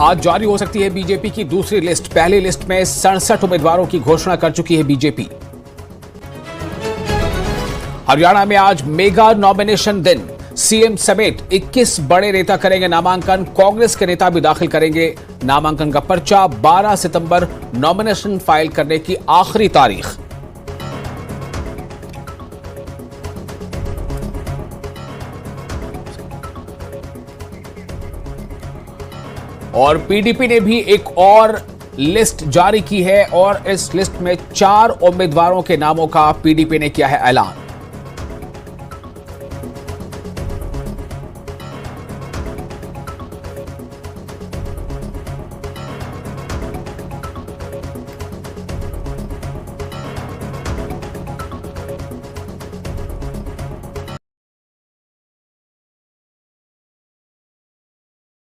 आज जारी हो सकती है बीजेपी की दूसरी लिस्ट। पहली लिस्ट में 67 उम्मीदवारों की घोषणा कर चुकी है बीजेपी। हरियाणा में आज मेगा नॉमिनेशन दिन। सीएम समेत 21 बड़े नेता करेंगे नामांकन। कांग्रेस के नेता भी दाखिल करेंगे नामांकन का पर्चा। 12 सितंबर नॉमिनेशन फाइल करने की आखिरी तारीख। और पीडीपी ने भी एक और लिस्ट जारी की है और इस लिस्ट में 4 उम्मीदवारों के नामों का पीडीपी ने किया है ऐलान।